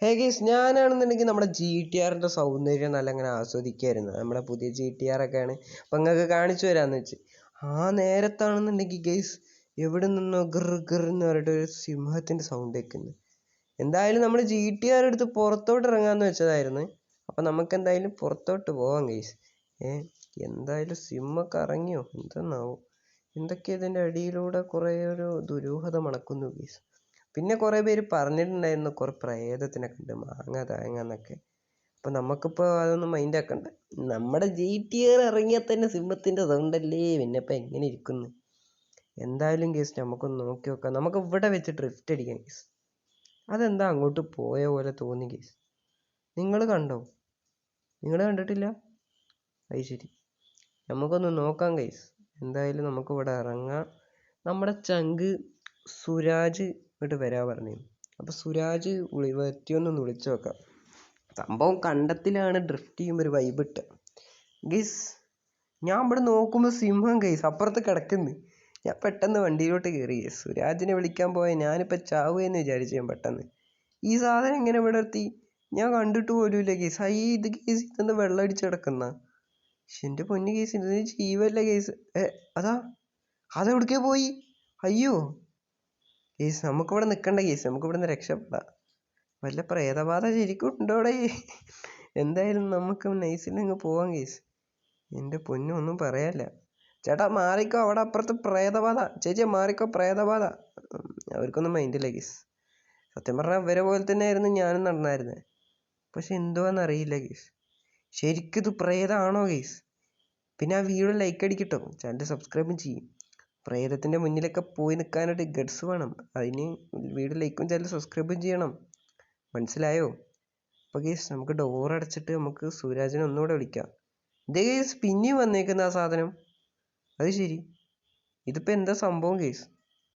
Hey guys, ഞാനാണെന്നുണ്ടെങ്കിൽ നമ്മുടെ GTRന്റെ സൗന്ദര്യം നല്ല അങ്ങനെ ആസ്വദിക്കായിരുന്നു. നമ്മുടെ പുതിയ GTR ഒക്കെയാണ്. അപ്പം നിങ്ങൾക്ക് കാണിച്ചു തരാമെന്ന് വെച്ച് നേരത്താണെന്നുണ്ടെങ്കിൽ ഗൈസ് എവിടെ നിന്നോ ഗിർ ഗിർ എന്ന് പറഞ്ഞിട്ട് ഒരു സിംഹത്തിൻ്റെ സൗണ്ട് കേൾക്കുന്നു. എന്തായാലും നമ്മൾ GTR എടുത്ത് പുറത്തോട്ട് ഇറങ്ങാമെന്ന് വെച്ചതായിരുന്നു. അപ്പം നമുക്ക് എന്തായാലും പുറത്തോട്ട് പോവാം ഗൈസ്. എന്തായാലും സിമ്മൊക്കെ ഇറങ്ങിയോ എന്തെന്നാവും. എന്തൊക്കെയാ ഇതിൻ്റെ അടിയിലൂടെ കുറേ ഒരു ദുരൂഹത മണക്കുന്നു ഗൈസ്. പിന്നെ കുറേ പേര് പറഞ്ഞിട്ടുണ്ടായിരുന്നു കുറേ പ്രേതത്തിനൊക്കെ ഉണ്ട് മാങ്ങ തേങ്ങ എന്നൊക്കെ. അപ്പം നമുക്കിപ്പോൾ അതൊന്നും മൈൻഡ് ആക്കണ്ട. നമ്മുടെ GTR ഇറങ്ങിയാൽ തന്നെ സിംഹത്തിൻ്റെ സൗണ്ടല്ലേ, പിന്നെ ഇപ്പം എങ്ങനെ ഇരിക്കുന്നു. എന്തായാലും കേസ് നമുക്കൊന്ന് നോക്കി നോക്കാം. നമുക്ക് ഇവിടെ വെച്ച് ഡ്രിഫ്റ്റ് അടിക്കാം കേസ്. അതെന്താ അങ്ങോട്ട് പോയ പോലെ തോന്നി കേസ്. നിങ്ങൾ കണ്ടോ? നിങ്ങൾ കണ്ടിട്ടില്ല? അത് ശരി, നമുക്കൊന്ന് നോക്കാം കേസ്. എന്തായാലും നമുക്ക് ഇവിടെ ഇറങ്ങാം. നമ്മുടെ ചങ്ക് സുരാജ് ഇങ്ങോട്ട് വരാൻ പറഞ്ഞു. അപ്പോൾ സുരാജ് എത്തിയൊന്നൊന്ന് വിളിച്ചു നോക്കാം. സംഭവം കണ്ടത്തിലാണ് ഡ്രിഫ്റ്റ് ചെയ്യുമ്പോൾ ഒരു വൈബ് ഇട്ട ഗൈസ്. ഞാൻ ഇവിടെ നോക്കുമ്പോൾ സിംഹം ഗൈസ് അപ്പുറത്ത് കിടക്കുന്നു. ഞാൻ പെട്ടെന്ന് വണ്ടിയിലോട്ട് കയറി ഗൈസ്. സുരാജിനെ വിളിക്കാൻ പോയ ഞാനിപ്പോൾ ചാവുകയെന്ന് വിചാരിച്ചു. ഞാൻ പെട്ടെന്ന് ഈ സാധനം ഇങ്ങനെ ഇവിടെ എത്തി ഞാൻ കണ്ടിട്ട് പോലുമില്ല ഗൈസ്. ഇത് ഗൈസ് ഇതെന്താ വെള്ളം അടിച്ച് കിടക്കുന്ന. എൻ്റെ പൊന്നു ഗൈസ്, ഇതിന് ജീവല്ല ഗൈസ്. അതെവിടേക്കോ പോയി. അയ്യോ ഗൈസ്, നമുക്കിവിടെ നിൽക്കണ്ട ഗൈസ്, നമുക്കിവിടെ നിന്ന് രക്ഷപ്പെടാം. വല്ല പ്രേതബാധ ശരിക്കും ഉണ്ടോടെ. എന്തായാലും നമുക്ക് നൈസിലങ്ങ് പോവാം ഗൈസ്. എൻ്റെ പൊന്നും ഒന്നും പറയാനില്ല. ചേട്ടാ മാറിക്കോ, അവിടെ അപ്പുറത്ത് പ്രേതബാധ. ചേച്ചി മാറിക്കോ, പ്രേതബാധ. അവർക്കൊന്നും മൈൻഡില്ല ഗൈസ്. സത്യം പറഞ്ഞാൽ ഇവരെ പോലെ തന്നെ ആയിരുന്നു ഞാനും നടന്നായിരുന്നത്. പക്ഷെ എന്തുവാന്നറിയില്ല ഗൈസ്. ശരിക്കും ഇത് പ്രേതമാണോ ഗൈസ്? പിന്നെ ആ വീഡിയോ ലൈക്ക് അടിക്കട്ടോ, ചാനൽ സബ്സ്ക്രൈബും ചെയ്യും. പ്രേതത്തിൻ്റെ മുന്നിലൊക്കെ പോയി നിൽക്കാനായിട്ട് ഗഡ്സ് വേണം. അതിന് വീഡിയോ ലൈക്കും ചാനൽ സബ്സ്ക്രൈബും ചെയ്യണം. മനസ്സിലായോ? അപ്പോൾ ഗൈസ് നമുക്ക് ഡോർ അടച്ചിട്ട് നമുക്ക് സുരാജിനെ ഒന്നുകൂടെ വിളിക്കാം. ഇതേ ഗൈസ് പിന്നെയും വന്നേക്കുന്ന ആ സാധനം. അത് ശരി, ഇതിപ്പോൾ എന്താ സംഭവം ഗൈസ്?